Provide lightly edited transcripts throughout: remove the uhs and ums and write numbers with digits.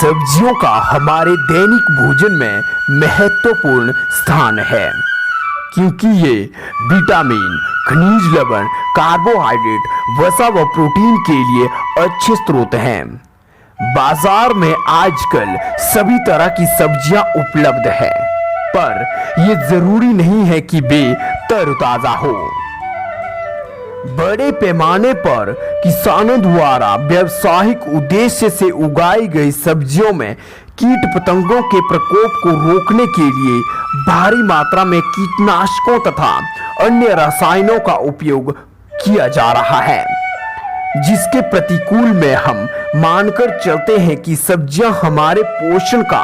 सब्जियों का हमारे दैनिक भोजन में महत्वपूर्ण स्थान है, क्योंकि ये विटामिन, खनिज लवण, कार्बोहाइड्रेट, वसा व प्रोटीन के लिए अच्छे स्रोत हैं। बाजार में आजकल सभी तरह की सब्जियां उपलब्ध है, पर यह जरूरी नहीं है कि वे तरोताजा हो। बड़े पैमाने पर किसानों द्वारा व्यावसायिक उद्देश्य से उगाई गई सब्जियों में कीट पतंगों के प्रकोप को रोकने के लिए भारी मात्रा में कीटनाशकों तथा अन्य रसायनों का उपयोग किया जा रहा है, जिसके प्रतिकूल में हम मानकर चलते हैं कि सब्जियां हमारे पोषण का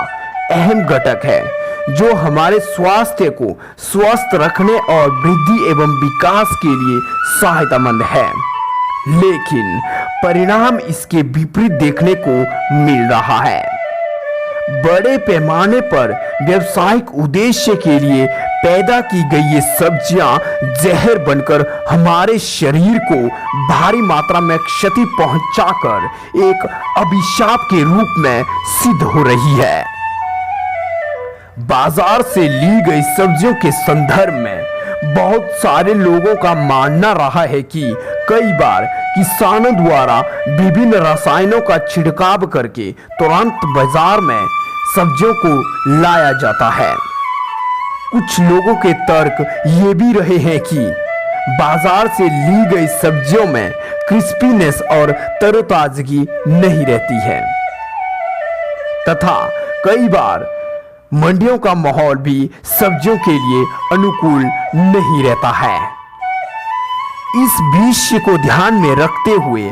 अहम घटक है, जो हमारे स्वास्थ्य को स्वस्थ रखने और वृद्धि एवं विकास के लिए सहायतामंद है। लेकिन परिणाम इसके विपरीत देखने को मिल रहा है। बड़े पैमाने पर व्यावसायिक उद्देश्य के लिए पैदा की गई ये सब्जियां जहर बनकर हमारे शरीर को भारी मात्रा में क्षति पहुंचाकर एक अभिशाप के रूप में सिद्ध हो रही है। बाजार से ली गई सब्जियों के संदर्भ में बहुत सारे लोगों का मानना रहा है कि कई बार किसानों द्वारा विभिन्न रसायनों का छिड़काव करके तुरंत बाजार में सब्जियों को लाया जाता है। कुछ लोगों के तर्क ये भी रहे हैं कि बाजार से ली गई सब्जियों में क्रिस्पीनेस और तरोताजगी नहीं रहती है, तथा कई बार मंडियों का माहौल भी सब्जियों के लिए अनुकूल नहीं रहता है। इस विषय को ध्यान में रखते हुए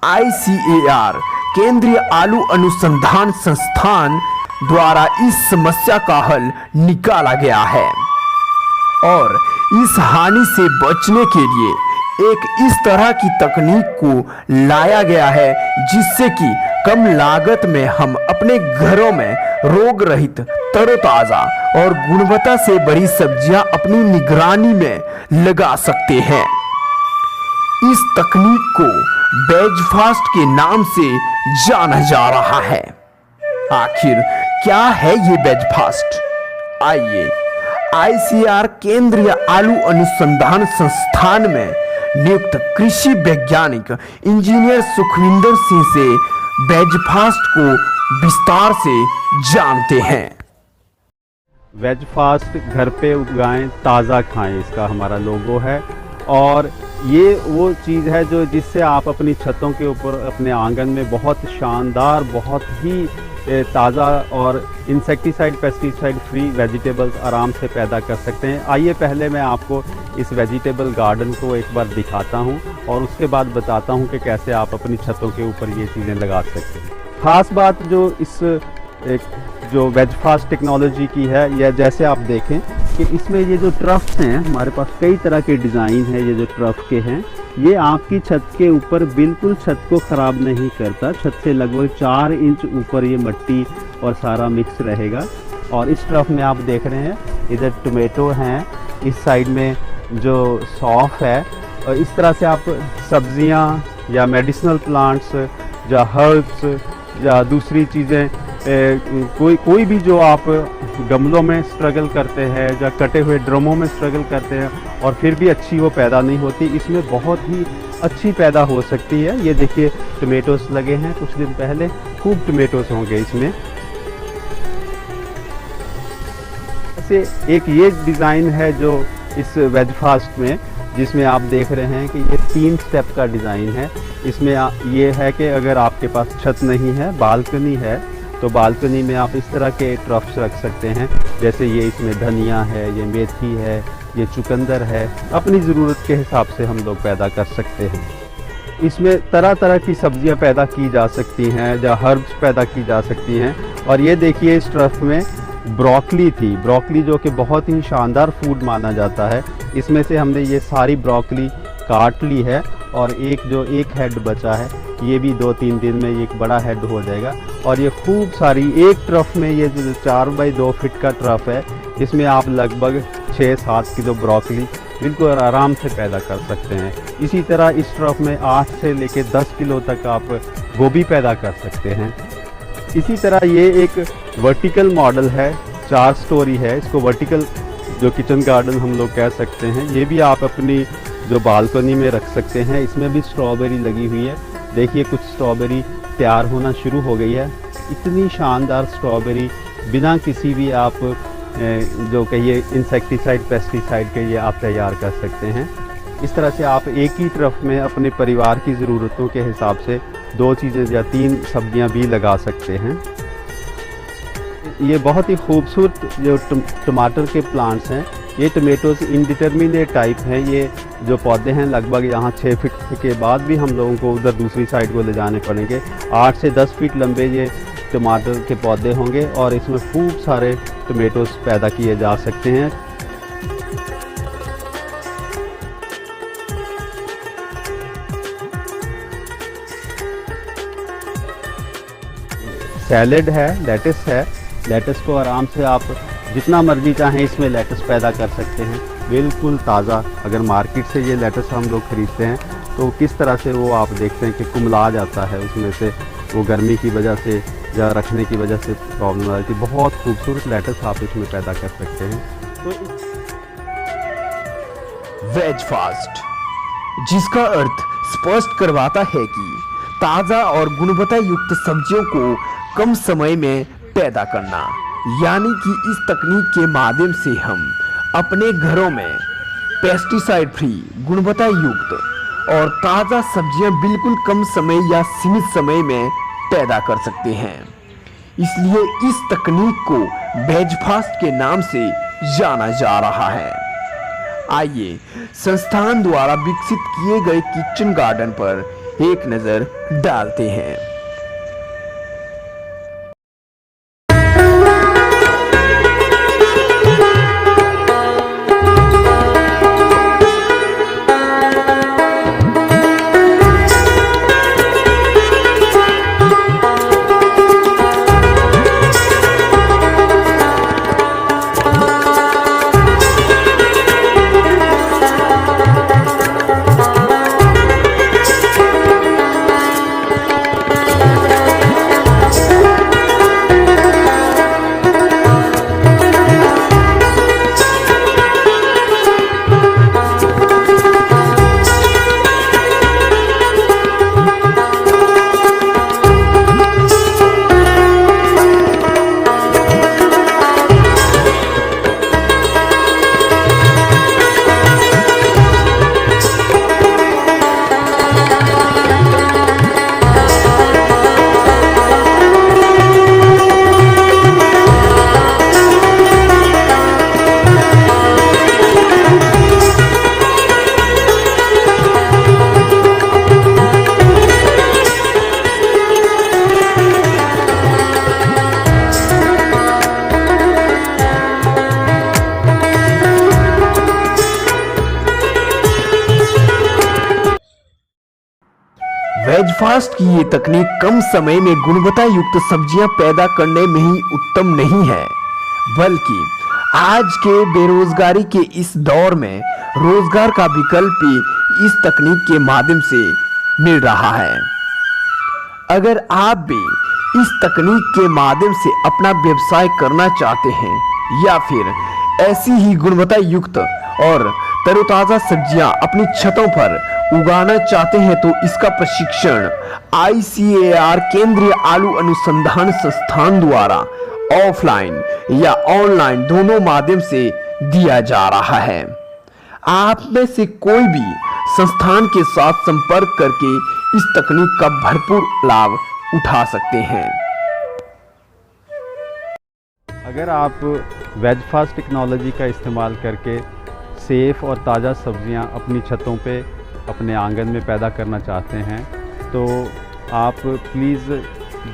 ICAR केंद्रीय आलू अनुसंधान संस्थान द्वारा इस समस्या का हल निकाला गया है और इस हानि से बचने के लिए एक इस तरह की तकनीक को लाया गया है, जिससे कि कम लागत में हम अपने घरों में रोग रहित, तरोताजा और गुणवत्ता से भरी सब्जियां अपनी निगरानी में लगा सकते हैं। इस तकनीक को वेजफास्ट के नाम से जाना जा रहा है। आखिर क्या है ये वेजफास्ट? आइए ICAR केंद्रीय आलू अनुसंधान संस्थान में नियुक्त कृषि वैज्ञानिक इंजीनियर सुखविंदर सिंह से वेजफास्ट को विस्तार से जानते हैं। वेजफास्ट घर पे उगाएं, ताज़ा खाएं, इसका हमारा लोगो है। और ये वो चीज़ है जो जिससे आप अपनी छतों के ऊपर अपने आंगन में बहुत शानदार, बहुत ही ताज़ा और इंसेक्टिसाइड, पेस्टिसाइड फ्री वेजिटेबल्स आराम से पैदा कर सकते हैं। आइए पहले मैं आपको इस वेजिटेबल गार्डन को एक बार दिखाता हूँ और उसके बाद बताता हूँ कि कैसे आप अपनी छतों के ऊपर ये चीज़ें लगा सकते हैं। ख़ास बात जो इस जो वेजफास्ट टेक्नोलॉजी की है, या जैसे आप देखें कि इसमें ये जो ट्रफ्स हैं, हमारे पास कई तरह के डिज़ाइन है। ये जो ट्रफ के हैं, ये आपकी छत के ऊपर बिल्कुल छत को ख़राब नहीं करता। छत से लगभग 4 इंच ऊपर ये मिट्टी और सारा मिक्स रहेगा। और इस ट्रफ में आप देख रहे हैं इधर टोमेटो हैं, इस साइड में जो सौंफ है, और इस तरह से आप सब्जियां या मेडिसिनल प्लांट्स या हर्ब्स या दूसरी चीज़ें कोई भी जो आप गमलों में स्ट्रगल करते हैं या कटे हुए ड्रमों में स्ट्रगल करते हैं और फिर भी अच्छी वो पैदा नहीं होती, इसमें बहुत ही अच्छी पैदा हो सकती है। ये देखिए टमेटोस लगे हैं, कुछ दिन पहले खूब टमेटोस होंगे इसमें। ऐसे एक ये डिज़ाइन है जो इस वेजफास्ट में, जिसमें आप देख रहे हैं कि ये 3 स्टेप का डिज़ाइन है। इसमें ये है कि अगर आपके पास छत नहीं है, बालकनी है, तो बालकनी में आप इस तरह के ट्रफ्स रख सकते हैं। जैसे ये इसमें धनिया है, ये मेथी है, ये चुकंदर है। अपनी ज़रूरत के हिसाब से हम लोग पैदा कर सकते हैं। इसमें तरह तरह की सब्जियां पैदा की जा सकती हैं या हर्ब्स पैदा की जा सकती हैं। और ये देखिए इस ट्रफ में ब्रोकली थी, ब्रोकली जो कि बहुत ही शानदार फूड माना जाता है। इसमें से हमने ये सारी ब्रोकली काट ली है और एक हेड बचा है, ये भी 2-3 दिन में ये एक बड़ा हेड हो जाएगा। और ये खूब सारी एक ट्रफ में, ये जो 4 बाई 2 फीट का ट्रफ है, इसमें आप लगभग 6-7 किलो ब्रोकली बिल्कुल आराम से पैदा कर सकते हैं। इसी तरह इस ट्रफ में 8 से लेकर 10 किलो तक आप गोभी पैदा कर सकते हैं। इसी तरह ये एक वर्टिकल मॉडल है, 4 स्टोरी है। इसको वर्टिकल जो किचन गार्डन हम लोग कह सकते हैं। ये भी आप अपनी जो बालकनी में रख सकते हैं। इसमें भी स्ट्रॉबेरी लगी हुई है। देखिए कुछ स्ट्रॉबेरी तैयार होना शुरू हो गई है। इतनी शानदार स्ट्रॉबेरी बिना किसी भी आप जो कहिए इंसेक्टिसाइड पेस्टिसाइड के ये आप तैयार कर सकते हैं। इस तरह से आप एक ही तरफ में अपने परिवार की ज़रूरतों के हिसाब से 2 चीज़ें या 3 सब्जियां भी लगा सकते हैं। ये बहुत ही खूबसूरत जो टमाटर के प्लांट्स हैं, ये टमेटोज़ इंडिटरमिनेट टाइप हैं। ये जो पौधे हैं लगभग यहाँ 6 फीट के बाद भी हम लोगों को उधर दूसरी साइड को ले जाने पड़ेंगे। 8 से 10 फीट लंबे ये टमाटर के पौधे होंगे और इसमें खूब सारे टमेटोज़ पैदा किए जा सकते हैं। सैलेड है, लेटस है। लेटस को आराम से आप जितना मर्जी चाहें इसमें लेटस पैदा कर सकते हैं, बिल्कुल ताज़ा। अगर मार्केट से ये लेटस हम लोग ख़रीदते हैं तो किस तरह से वो आप देखते हैं कि कुमला जाता है, उसमें से वो गर्मी की वजह से या रखने की वजह से प्रॉब्लम आ जाती है। बहुत खूबसूरत लेटस आप इसमें पैदा कर सकते हैं। तो वेज फास्ट, जिसका अर्थ स्पष्ट करवाता है कि ताज़ा और गुणवत्ता युक्त सब्जियों को कम समय में पैदा करना, यानी कि इस तकनीक के माध्यम से हम अपने घरों में पेस्टिसाइड फ्री, गुणवत्ता युक्त और ताज़ा सब्जियां बिल्कुल कम समय या सीमित समय में पैदा कर सकते हैं। इसलिए इस तकनीक को वेज फास्ट के नाम से जाना जा रहा है। आइए संस्थान द्वारा विकसित किए गए किचन गार्डन पर एक नज़र डालते हैं। वेज फास्ट की ये तकनीक कम समय में गुणवत्ता युक्त सब्जियां पैदा करने में ही उत्तम नहीं है, बल्कि आज के बेरोजगारी के इस दौर में रोजगार का विकल्प भी इस तकनीक के माध्यम से मिल रहा है। अगर आप भी इस तकनीक के माध्यम से अपना व्यवसाय करना चाहते हैं या फिर ऐसी ही गुणवत्ता युक्त और तरोताजा सब्जियां अपनी छतों पर उगाना चाहते हैं तो इसका प्रशिक्षण ICAR केंद्रीय आलू अनुसंधान संस्थान द्वारा ऑफलाइन या ऑनलाइन दोनों माध्यम से दिया जा रहा है। आप में से कोई भी संस्थान के साथ संपर्क करके इस तकनीक का भरपूर लाभ उठा सकते हैं। अगर आप वेज फास्ट टेक्नोलॉजी का इस्तेमाल करके सेफ़ और ताज़ा सब्जियां अपनी छतों पे अपने आंगन में पैदा करना चाहते हैं तो आप प्लीज़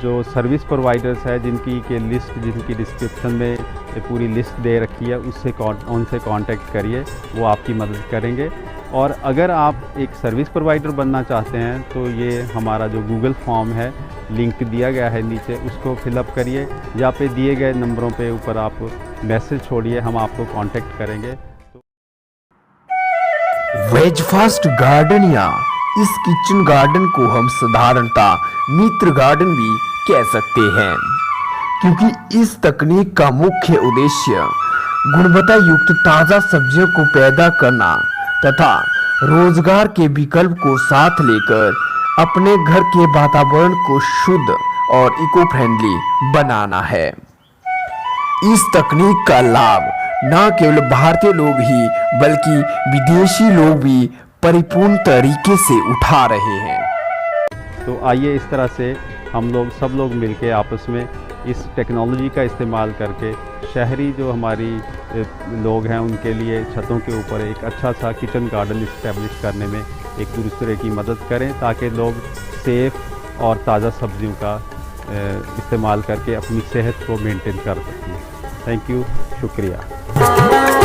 जो सर्विस प्रोवाइडर्स है जिनकी के लिस्ट जिनकी डिस्क्रिप्शन में ये पूरी लिस्ट दे रखी है उनसे कांटेक्ट करिए, वो आपकी मदद करेंगे। और अगर आप एक सर्विस प्रोवाइडर बनना चाहते हैं तो ये हमारा जो गूगल फॉर्म है लिंक दिया गया है नीचे, उसको फिलअप करिए या पे दिए गए नंबरों पे ऊपर आप मैसेज छोड़िए, हम आपको कांटेक्ट करेंगे। वेज फास्ट गार्डन या इस किचन गार्डन को हम साधारणतः मित्र गार्डन भी कह सकते हैं, क्योंकि इस तकनीक का मुख्य उद्देश्य गुणवत्ता युक्त ताज़ा सब्जियों को पैदा करना तथा रोजगार के विकल्प को साथ लेकर अपने घर के वातावरण को शुद्ध और इको फ्रेंडली बनाना है। इस तकनीक का लाभ न केवल भारतीय लोग ही बल्कि विदेशी लोग भी परिपूर्ण तरीके से उठा रहे हैं। तो आइए इस तरह से हम लोग सब लोग मिलके आपस में इस टेक्नोलॉजी का इस्तेमाल करके शहरी जो हमारी लोग हैं उनके लिए छतों के ऊपर एक अच्छा सा किचन गार्डन इस्टेब्लिश करने में एक दूसरे की मदद करें, ताकि लोग सेफ़ और ताज़ा सब्जियों का इस्तेमाल करके अपनी सेहत को मेंटेन कर सकें। थैंक यू, शुक्रिया।